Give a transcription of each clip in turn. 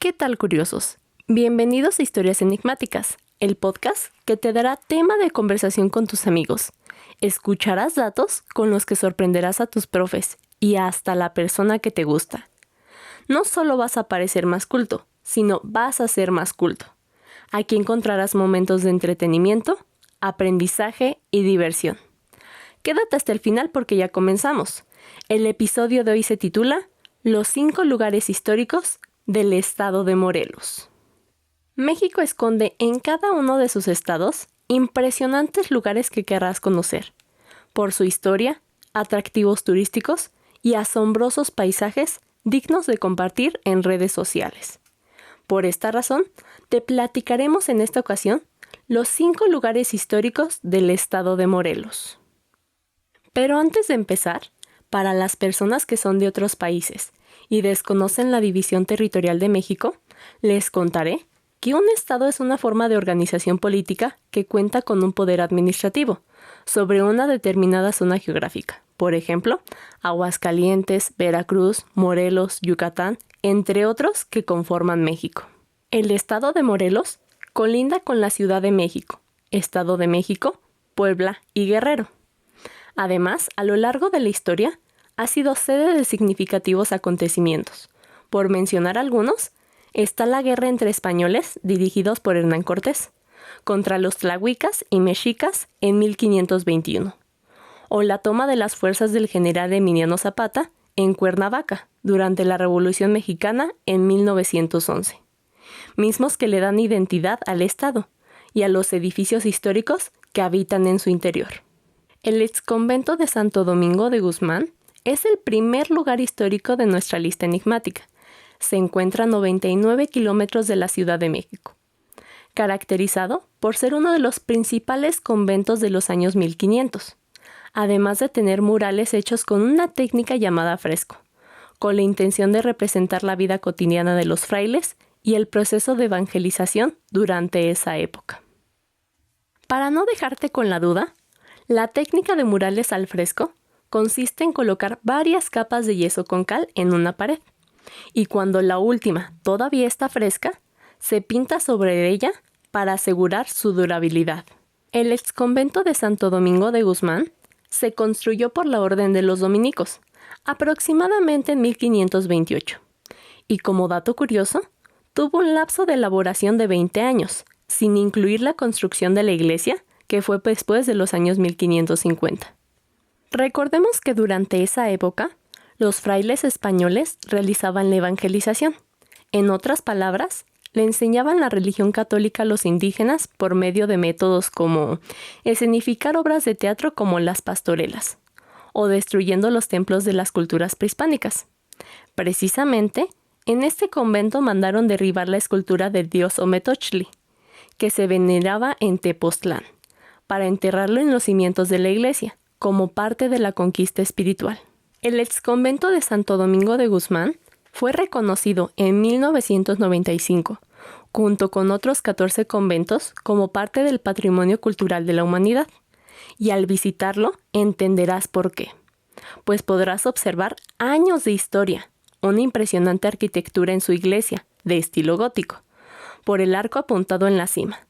¿Qué tal, curiosos? Bienvenidos a Historias Enigmáticas, el podcast que te dará tema de conversación con tus amigos. Escucharás datos con los que sorprenderás a tus profes y hasta la persona que te gusta. No solo vas a parecer más culto, sino vas a ser más culto. Aquí encontrarás momentos de entretenimiento, aprendizaje y diversión. Quédate hasta el final porque ya comenzamos. El episodio de hoy se titula Los 5 lugares históricos del estado de Morelos. México esconde en cada uno de sus estados impresionantes lugares que querrás conocer, por su historia, atractivos turísticos y asombrosos paisajes dignos de compartir en redes sociales. Por esta razón, te platicaremos en esta ocasión los 5 lugares históricos del estado de Morelos. Pero antes de empezar, para las personas que son de otros países y desconocen la división territorial de México, les contaré que un estado es una forma de organización política que cuenta con un poder administrativo sobre una determinada zona geográfica. Por ejemplo, Aguascalientes, Veracruz, Morelos, Yucatán, entre otros que conforman México. El estado de Morelos colinda con la Ciudad de México, Estado de México, Puebla y Guerrero. Además, a lo largo de la historia, ha sido sede de significativos acontecimientos. Por mencionar algunos, está la guerra entre españoles, dirigidos por Hernán Cortés, contra los tlahuicas y mexicas en 1521, o la toma de las fuerzas del general Emiliano Zapata en Cuernavaca durante la Revolución Mexicana en 1911, mismos que le dan identidad al estado y a los edificios históricos que habitan en su interior. El exconvento de Santo Domingo de Guzmán es el primer lugar histórico de nuestra lista enigmática. Se encuentra a 99 kilómetros de la Ciudad de México, caracterizado por ser uno de los principales conventos de los años 1500, además de tener murales hechos con una técnica llamada fresco, con la intención de representar la vida cotidiana de los frailes y el proceso de evangelización durante esa época. Para no dejarte con la duda, la técnica de murales al fresco consiste en colocar varias capas de yeso con cal en una pared, y cuando la última todavía está fresca, se pinta sobre ella para asegurar su durabilidad. El exconvento de Santo Domingo de Guzmán se construyó por la Orden de los Dominicos, aproximadamente en 1528, y como dato curioso, tuvo un lapso de elaboración de 20 años, sin incluir la construcción de la iglesia, que fue después de los años 1550. Recordemos que durante esa época, los frailes españoles realizaban la evangelización. En otras palabras, le enseñaban la religión católica a los indígenas por medio de métodos como escenificar obras de teatro como las pastorelas, o destruyendo los templos de las culturas prehispánicas. Precisamente, en este convento mandaron derribar la escultura del dios Ometeotli, que se veneraba en Tepoztlán, para enterrarlo en los cimientos de la iglesia, como parte de la conquista espiritual. El exconvento de Santo Domingo de Guzmán fue reconocido en 1995, junto con otros 14 conventos, como parte del patrimonio cultural de la humanidad. Y al visitarlo, entenderás por qué. Pues podrás observar años de historia, una impresionante arquitectura en su iglesia, de estilo gótico, por el arco apuntado en la cima,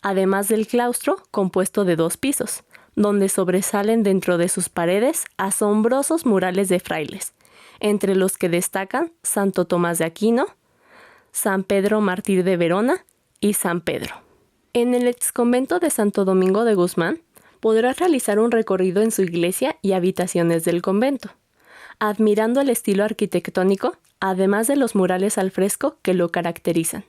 además del claustro compuesto de 2 pisos, donde sobresalen dentro de sus paredes asombrosos murales de frailes, entre los que destacan Santo Tomás de Aquino, San Pedro Mártir de Verona y San Pedro. En el exconvento de Santo Domingo de Guzmán podrás realizar un recorrido en su iglesia y habitaciones del convento, admirando el estilo arquitectónico, además de los murales al fresco que lo caracterizan.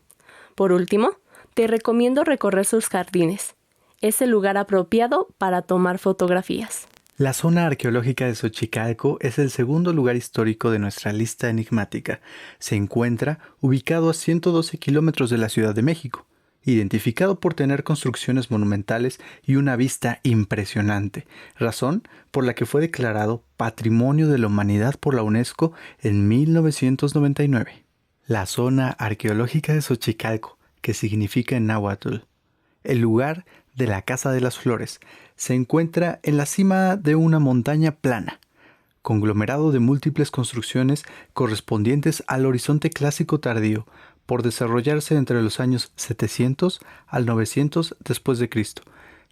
Por último, te recomiendo recorrer sus jardines. Es el lugar apropiado para tomar fotografías. La zona arqueológica de Xochicalco es el segundo lugar histórico de nuestra lista enigmática. Se encuentra ubicado a 112 kilómetros de la Ciudad de México, identificado por tener construcciones monumentales y una vista impresionante, razón por la que fue declarado Patrimonio de la Humanidad por la UNESCO en 1999. La zona arqueológica de Xochicalco, que significa en náhuatl, el lugar de la Casa de las Flores, se encuentra en la cima de una montaña plana, conglomerado de múltiples construcciones correspondientes al horizonte clásico tardío, por desarrollarse entre los años 700 al 900 después de Cristo,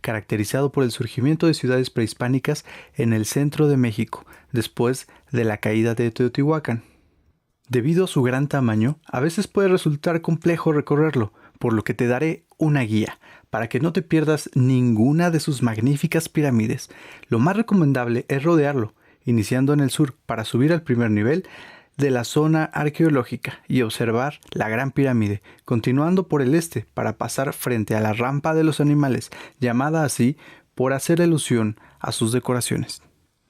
caracterizado por el surgimiento de ciudades prehispánicas en el centro de México, después de la caída de Teotihuacán. Debido a su gran tamaño, a veces puede resultar complejo recorrerlo, por lo que te daré una guía, para que no te pierdas ninguna de sus magníficas pirámides. Lo más recomendable es rodearlo, iniciando en el sur para subir al primer nivel de la zona arqueológica y observar la Gran Pirámide, continuando por el este para pasar frente a la Rampa de los Animales, llamada así por hacer alusión a sus decoraciones.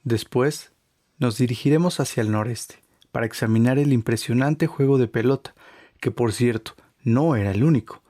Después, nos dirigiremos hacia el noreste, para examinar el impresionante juego de pelota, que por cierto, no era el único,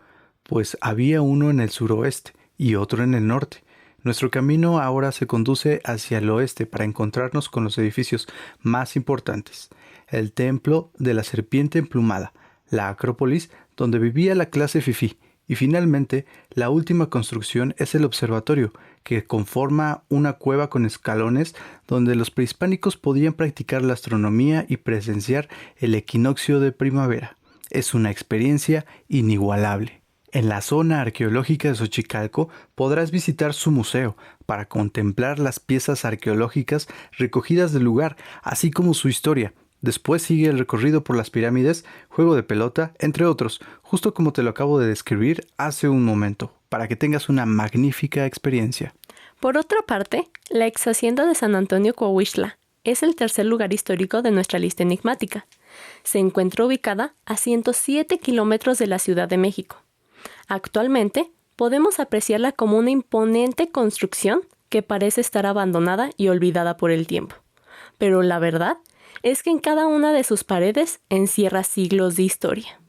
pues había uno en el suroeste y otro en el norte. Nuestro camino ahora se conduce hacia el oeste para encontrarnos con los edificios más importantes: el Templo de la Serpiente Emplumada, la Acrópolis, donde vivía la clase fifí, y finalmente, la última construcción es el observatorio, que conforma una cueva con escalones donde los prehispánicos podían practicar la astronomía y presenciar el equinoccio de primavera. Es una experiencia inigualable. En la zona arqueológica de Xochicalco podrás visitar su museo para contemplar las piezas arqueológicas recogidas del lugar, así como su historia. Después sigue el recorrido por las pirámides, juego de pelota, entre otros, justo como te lo acabo de describir hace un momento, para que tengas una magnífica experiencia. Por otra parte, la ex hacienda de San Antonio Coahuistla es el tercer lugar histórico de nuestra lista enigmática. Se encuentra ubicada a 107 kilómetros de la Ciudad de México. Actualmente, podemos apreciarla como una imponente construcción que parece estar abandonada y olvidada por el tiempo. Pero la verdad es que en cada una de sus paredes encierra siglos de historia.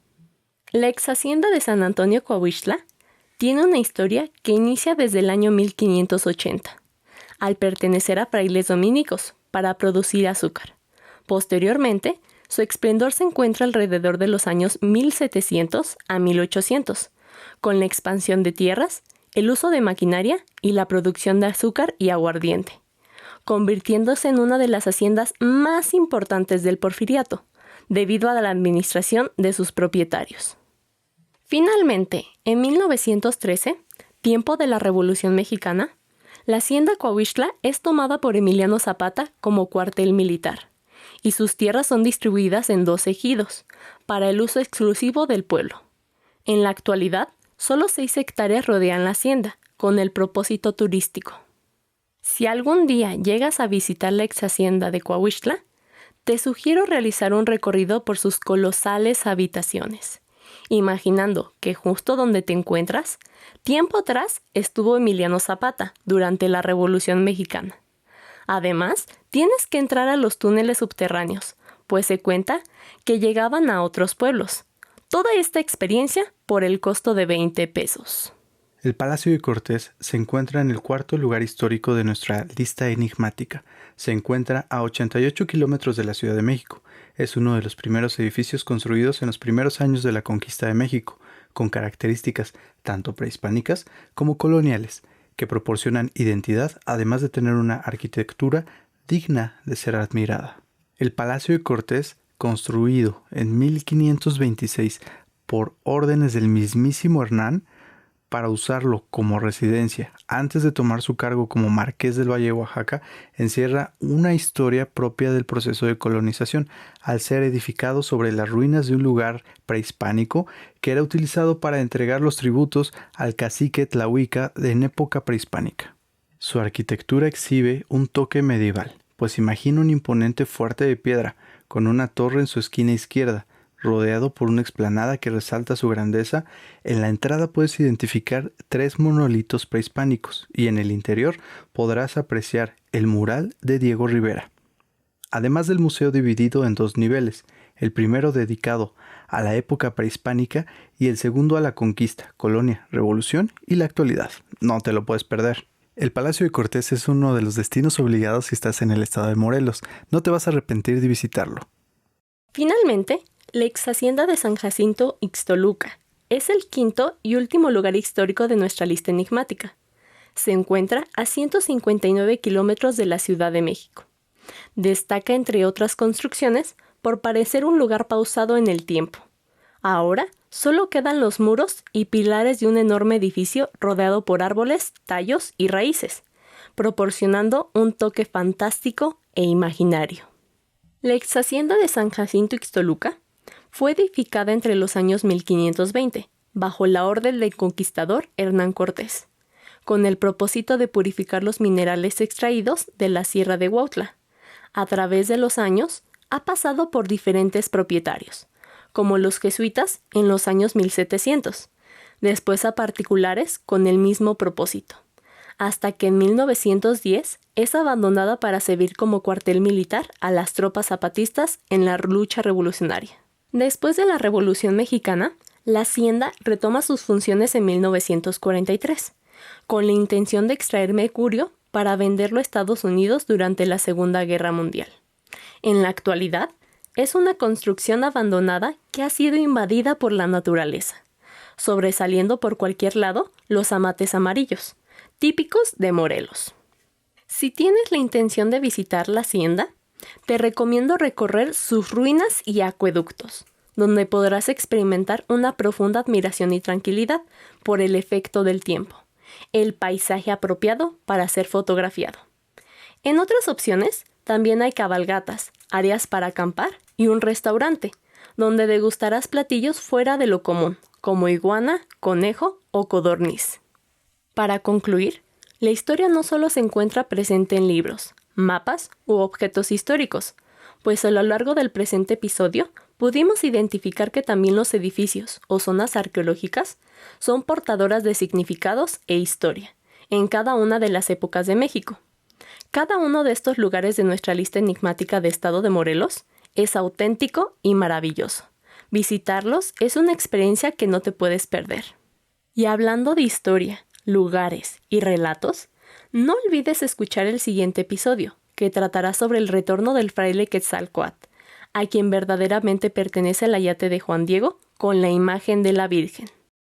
La ex hacienda de San Antonio Coahuistla tiene una historia que inicia desde el año 1580, al pertenecer a frailes dominicos para producir azúcar. Posteriormente, su esplendor se encuentra alrededor de los años 1700 a 1800, con la expansión de tierras, el uso de maquinaria y la producción de azúcar y aguardiente, convirtiéndose en una de las haciendas más importantes del Porfiriato, debido a la administración de sus propietarios. Finalmente, en 1913, tiempo de la Revolución Mexicana, la hacienda Coahuistla es tomada por Emiliano Zapata como cuartel militar, y sus tierras son distribuidas en 2 ejidos, para el uso exclusivo del pueblo. En la actualidad, solo 6 hectáreas rodean la hacienda, con el propósito turístico. Si algún día llegas a visitar la ex hacienda de Coahuistla, te sugiero realizar un recorrido por sus colosales habitaciones, imaginando que justo donde te encuentras, tiempo atrás estuvo Emiliano Zapata durante la Revolución Mexicana. Además, tienes que entrar a los túneles subterráneos, pues se cuenta que llegaban a otros pueblos. Toda esta experiencia por el costo de 20 pesos. El Palacio de Cortés se encuentra en el cuarto lugar histórico de nuestra lista enigmática. Se encuentra a 88 kilómetros de la Ciudad de México. Es uno de los primeros edificios construidos en los primeros años de la conquista de México, con características tanto prehispánicas como coloniales, que proporcionan identidad, además de tener una arquitectura digna de ser admirada. El Palacio de Cortés, construido en 1526 por órdenes del mismísimo Hernán, para usarlo como residencia antes de tomar su cargo como marqués del Valle de Oaxaca, encierra una historia propia del proceso de colonización, al ser edificado sobre las ruinas de un lugar prehispánico que era utilizado para entregar los tributos al cacique Tlahuica en época prehispánica. Su arquitectura exhibe un toque medieval, pues imagina un imponente fuerte de piedra, con una torre en su esquina izquierda, rodeado por una explanada que resalta su grandeza. En la entrada puedes identificar 3 monolitos prehispánicos y en el interior podrás apreciar el mural de Diego Rivera. Además del museo dividido en 2 niveles, el primero dedicado a la época prehispánica y el segundo a la conquista, colonia, revolución y la actualidad. No te lo puedes perder. El Palacio de Cortés es uno de los destinos obligados si estás en el estado de Morelos. No te vas a arrepentir de visitarlo. Finalmente, la ex hacienda de San Jacinto Ixtoluca es el quinto y último lugar histórico de nuestra lista enigmática. Se encuentra a 159 kilómetros de la Ciudad de México. Destaca, entre otras construcciones, por parecer un lugar pausado en el tiempo, Ahora solo quedan los muros y pilares de un enorme edificio rodeado por árboles, tallos y raíces, proporcionando un toque fantástico e imaginario. La ex hacienda de San Jacinto Ixtoluca fue edificada entre los años 1520, bajo la orden del conquistador Hernán Cortés, con el propósito de purificar los minerales extraídos de la Sierra de Huautla. A través de los años, ha pasado por diferentes propietarios, como los jesuitas en los años 1700, después a particulares con el mismo propósito, hasta que en 1910 es abandonada para servir como cuartel militar a las tropas zapatistas en la lucha revolucionaria. Después de la Revolución Mexicana, la hacienda retoma sus funciones en 1943, con la intención de extraer mercurio para venderlo a Estados Unidos durante la Segunda Guerra Mundial. En la actualidad, es una construcción abandonada que ha sido invadida por la naturaleza, sobresaliendo por cualquier lado los amates amarillos, típicos de Morelos. Si tienes la intención de visitar la hacienda, te recomiendo recorrer sus ruinas y acueductos, donde podrás experimentar una profunda admiración y tranquilidad por el efecto del tiempo, el paisaje apropiado para ser fotografiado. En otras opciones, también hay cabalgatas, áreas para acampar y un restaurante, donde degustarás platillos fuera de lo común, como iguana, conejo o codorniz. Para concluir, la historia no solo se encuentra presente en libros, mapas u objetos históricos, pues a lo largo del presente episodio pudimos identificar que también los edificios o zonas arqueológicas son portadoras de significados e historia, en cada una de las épocas de México. Cada uno de estos lugares de nuestra lista enigmática de Estado de Morelos es auténtico y maravilloso. Visitarlos es una experiencia que no te puedes perder. Y hablando de historia, lugares y relatos, no olvides escuchar el siguiente episodio, que tratará sobre el retorno del fraile Quetzalcóatl, a quien verdaderamente pertenece el ayate de Juan Diego con la imagen de la Virgen.